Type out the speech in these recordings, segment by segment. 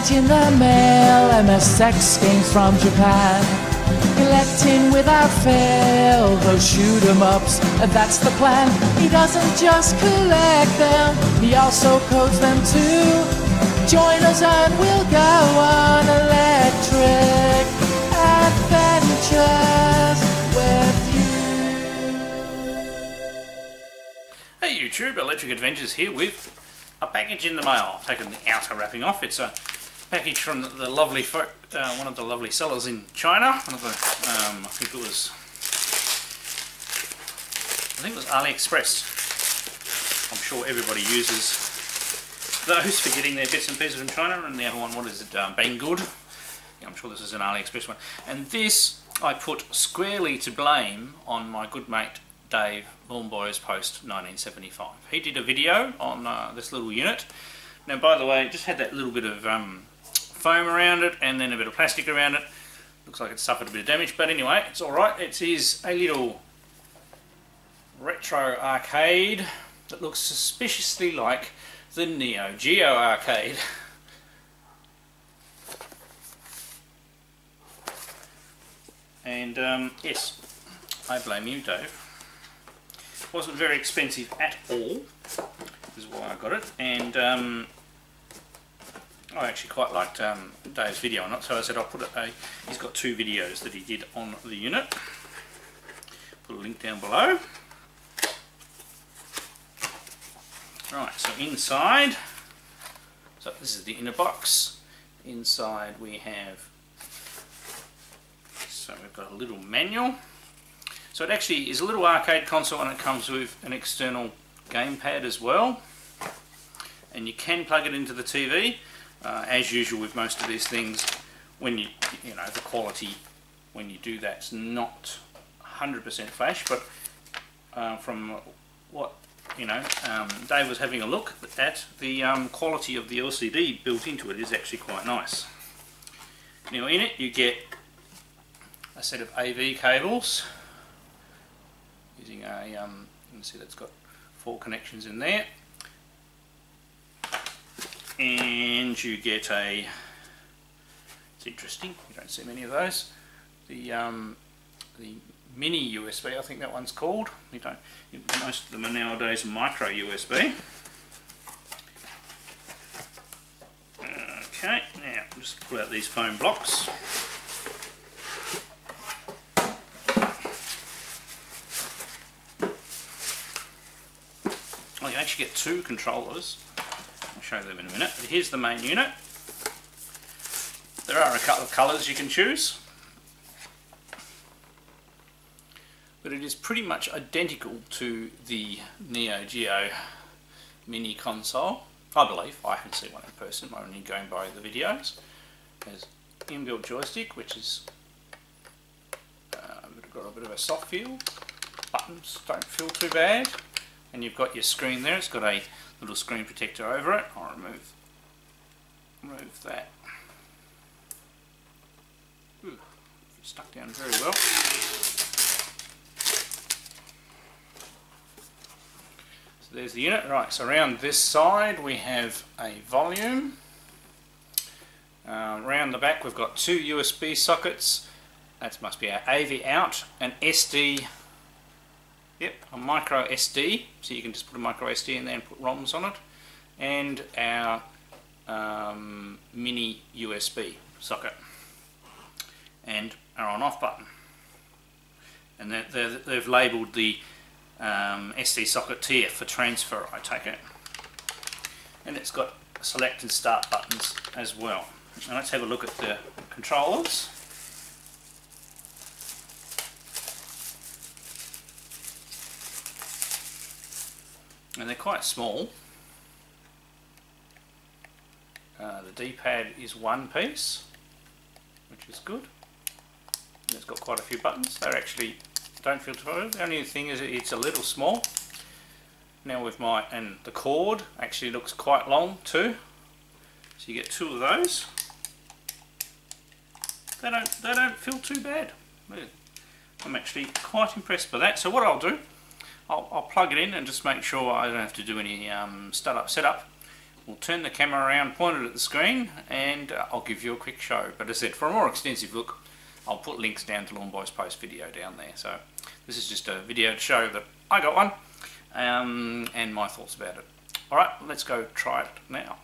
get in the mail MSX games from Japan. Collecting without fail those shoot 'em ups, that's the plan. He doesn't just collect them, he also codes them too. Join us and we'll go on electric adventures with you. Hey YouTube, Electric Adventures here with a package in the mail. I've taken the outer wrapping off. It's a package from the lovely folk, one of the lovely sellers in China. One of the, I think it was AliExpress. I'm sure everybody uses those for getting their bits and pieces from China. And the other one, what is it? Banggood. Yeah, I'm sure this is an AliExpress one. And this I put squarely to blame on my good mate Dave, LawnboysPost1975. He did a video on this little unit. Now, by the way, it just had that little bit of foam around it and then a bit of plastic around it. Looks like it suffered a bit of damage, but anyway, it's alright. It is a little retro arcade that looks suspiciously like the Neo Geo arcade. And yes, I blame you, Dave. It wasn't very expensive at all, is why I got it, and I actually quite liked Dave's video on it, so I said I'll put it. He's got 2 videos that he did on the unit. Put a link down below. Right, so inside, so this is the inner box. Inside we have, so we've got a little manual. So it actually is a little arcade console, and it comes with an external gamepad as well. And you can plug it into the TV. As usual with most of these things, when you know the quality when you do that's not 100% flash, but from what Dave was having a look at, the quality of the LCD built into it is actually quite nice. Now in it you get a set of AV cables using a you can see that's got 4 connections in there, and you get a, it's interesting, you don't see many of those, the mini USB, I think that one's called. You don't, most of them are nowadays micro USB. Okay, now just pull out these foam blocks. Oh, you actually get 2 controllers. I'll show them in a minute. But here's the main unit. There are a couple of colours you can choose, but it is pretty much identical to the Neo Geo Mini console, I believe. I haven't seen one in person, I'm only going by the videos. There's inbuilt joystick, which is got a bit of a soft feel. Buttons don't feel too bad. And you've got your screen there. It's got a little screen protector over it. I'll remove that. Ooh, stuck down very well. So there's the unit. Right, so around this side we have a volume. Around the back we've got 2 USB sockets. That must be our AV out, an SD. Yep, a micro SD, so you can just put a micro SD in there and put ROMs on it, and our mini USB socket, and our on-off button. And they've labelled the SD socket tier for transfer, I take it. And it's got select and start buttons as well. Now let's have a look at the controllers. And they're quite small. The D-pad is 1 piece, which is good. And it's got quite a few buttons. They actually don't feel too bad. The only thing is it's a little small. Now with and the cord actually looks quite long too. So you get 2 of those. They don't feel too bad. I'm actually quite impressed by that. So what I'll do, I'll plug it in and just make sure I don't have to do any setup we'll turn the camera around, point it at the screen, and I'll give you a quick show. But as I said, for a more extensive look, I'll put links down to Lawn Boys Post video down there. So this is just a video to show that I got one, and my thoughts about it. Alright, let's go try it now.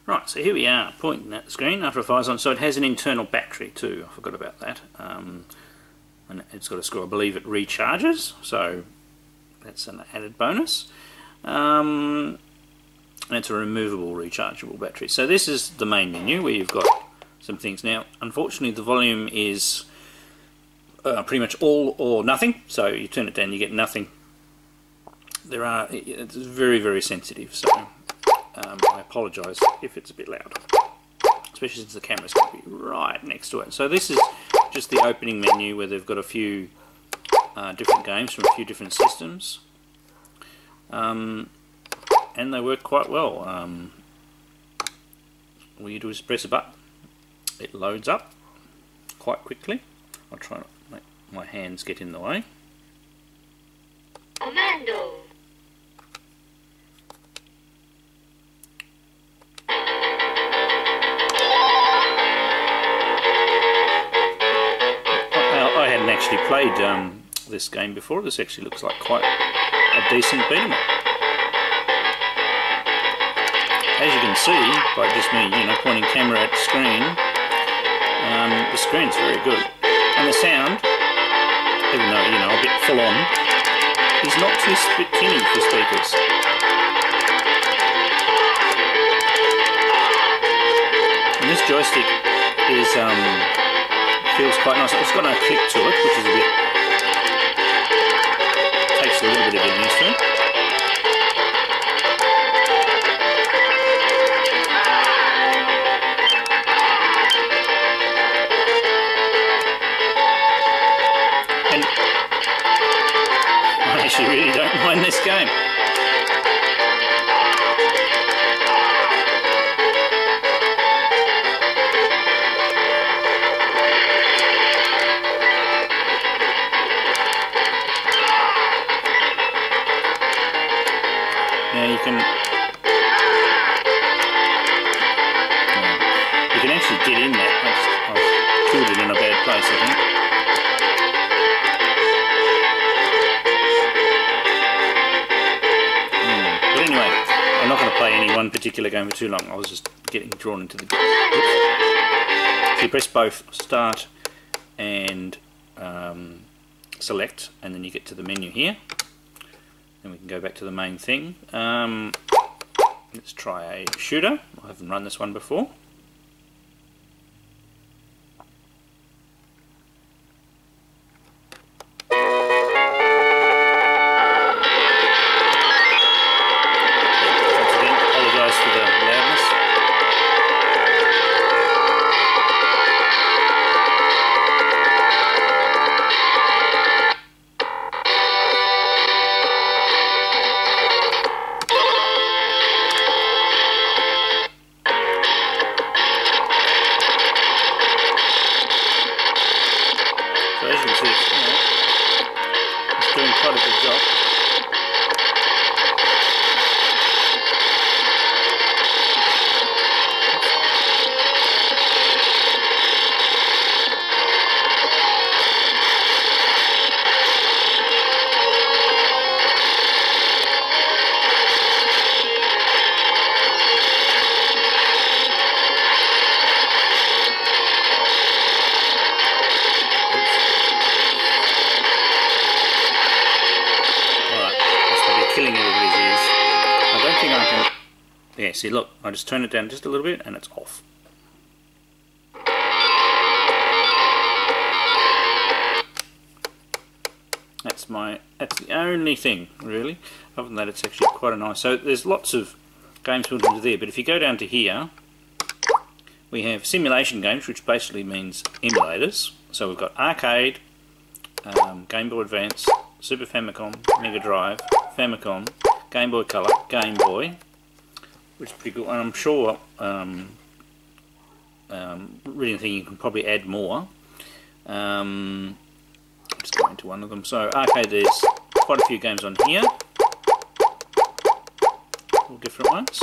Right, so here we are, pointing at the screen after it fires on. So it has an internal battery too, I forgot about that. And it's got a score, I believe it recharges, so that's an added bonus. And it's a removable rechargeable battery. So this is the main menu where you've got some things. Now, unfortunately, the volume is pretty much all or nothing. So you turn it down, you get nothing. It's very, very sensitive. So I apologise if it's a bit loud, especially since the camera's going to be right next to it. So this is just the opening menu where they've got a few different games from a few different systems. And they work quite well. All you do is press a button, it loads up quite quickly. I'll try not to make my hands get in the way. Commando. I hadn't actually played this game before. This actually looks like quite a decent beat 'em up. As you can see, by just me, pointing camera at the screen's very good. And the sound, even though, a bit full on, is not too tinny for speakers. And this joystick is, feels quite nice. It's got no click to it, which is a bit, takes a little bit of getting used to. I actually really don't mind this game. Now you can actually get in that. I've killed it in a bad place, I think. But anyway, I'm not going to play any one particular game for too long. I was just getting drawn into the... Oops. So you press both start and select, and then you get to the menu here. And we can go back to the main thing. Let's try a shooter. I haven't run this one before. Yeah, see, look, I just turn it down just a little bit and it's off. That's the only thing, really. Other than that, it's actually quite a nice... So there's lots of games built into there, but if you go down to here, we have simulation games, which basically means emulators. So we've got arcade, Game Boy Advance, Super Famicom, Mega Drive, Famicom, Game Boy Color, Game Boy, which is pretty cool, and I'm sure, really think you can probably add more. Just go into one of them. So arcade, there's quite a few games on here, all different ones.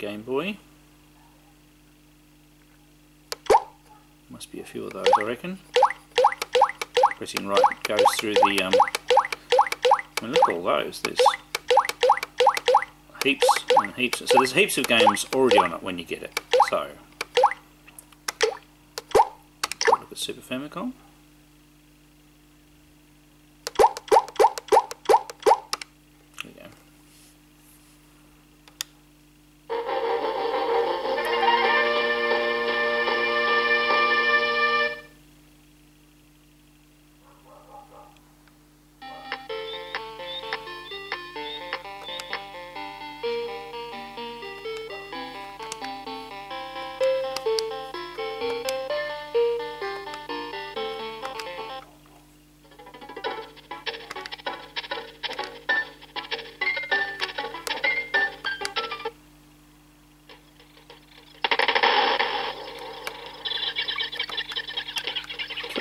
Game Boy. Must be a few of those, I reckon. Pressing right goes through the I mean, look at all those. There's heaps and heaps. So there's heaps of games already on it when you get it. So look at Super Famicom. There we go.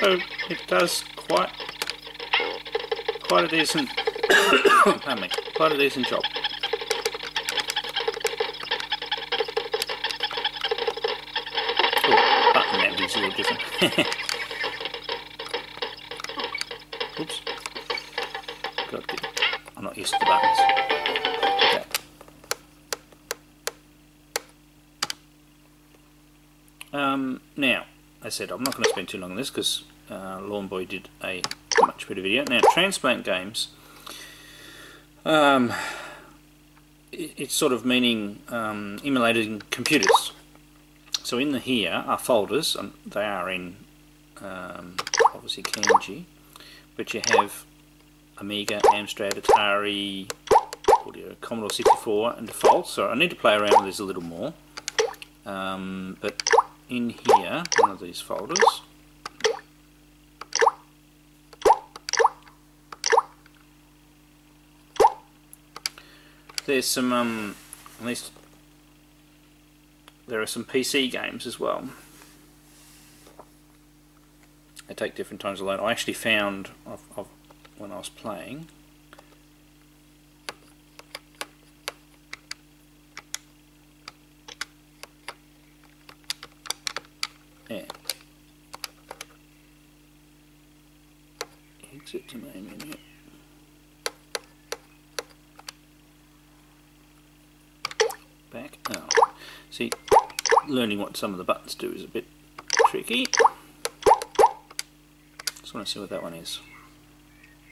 So it does quite a decent pardon me, quite a decent job. Oh, button mapping's a little different. Oops. I'm not used to the buttons. Okay. Now, as I said, I'm not going to spend too long on this because Lawnboy did a much better video. Now, transplant games, it's sort of meaning emulating computers. So in here are folders, and they are in obviously Kanji, but you have Amiga, Amstrad, Atari, Audio, Commodore 64 and default. So I need to play around with this a little more. But in here, one of these folders, there's some, at least there are some PC games as well. They take different times to load. I actually found, when I was playing, yeah, exit to main menu. Back out. See, learning what some of the buttons do is a bit tricky. Just want to see what that one is.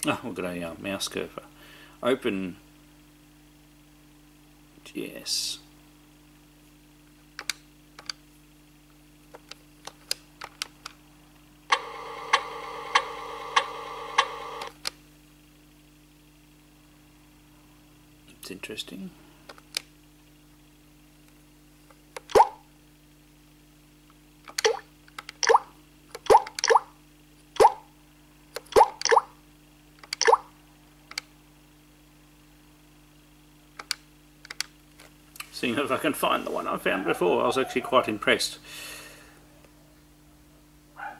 Oh, we've got a mouse cursor. Open. Yes. It's interesting. Seeing if I can find the one I found before. I was actually quite impressed. I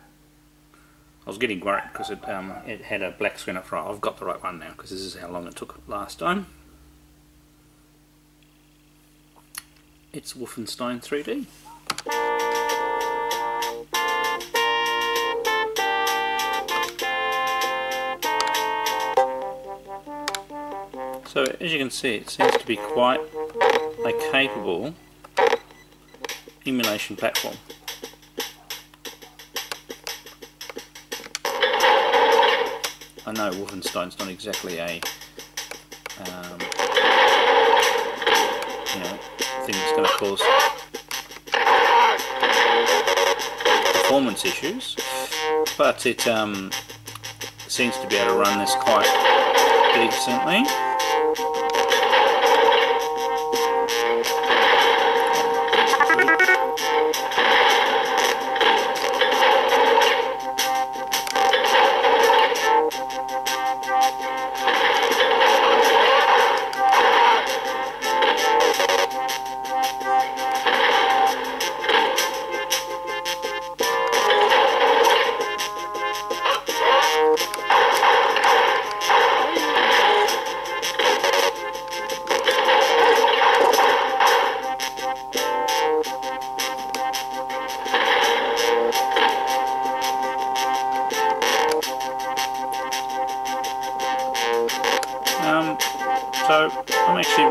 was getting worried because it had a black screen up front. I've got the right one now because this is how long it took last time. It's Wolfenstein 3D. So as you can see, it seems to be quite a capable emulation platform. I know Wolfenstein's not exactly a thing that's going to cause performance issues, but it seems to be able to run this quite decently.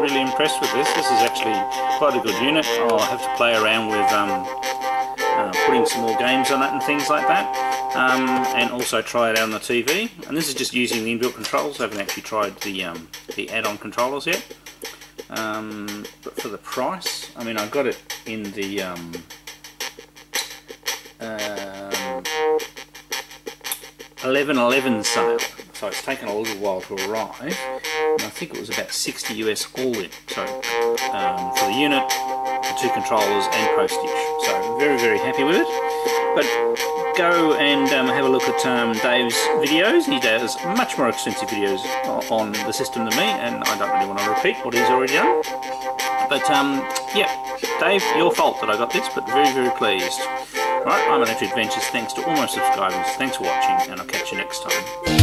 really impressed with this. This is actually quite a good unit. I'll have to play around with putting some more games on it and things like that, and also try it out on the TV. And this is just using the inbuilt controls. I haven't actually tried the add-on controllers yet. But for the price, I mean, I got it in the 11/11 sale, so it's taken a little while to arrive, and I think it was about 60 US all in, so for the unit, the 2 controllers and postage, so very, very happy with it. But go and have a look at Dave's videos. He does much more extensive videos on the system than me, and I don't really want to repeat what he's already done. But yeah, Dave, your fault that I got this, but very, very pleased. Right, I'm Electric Adventures. Thanks to all my subscribers. Thanks for watching, and I'll catch you next time.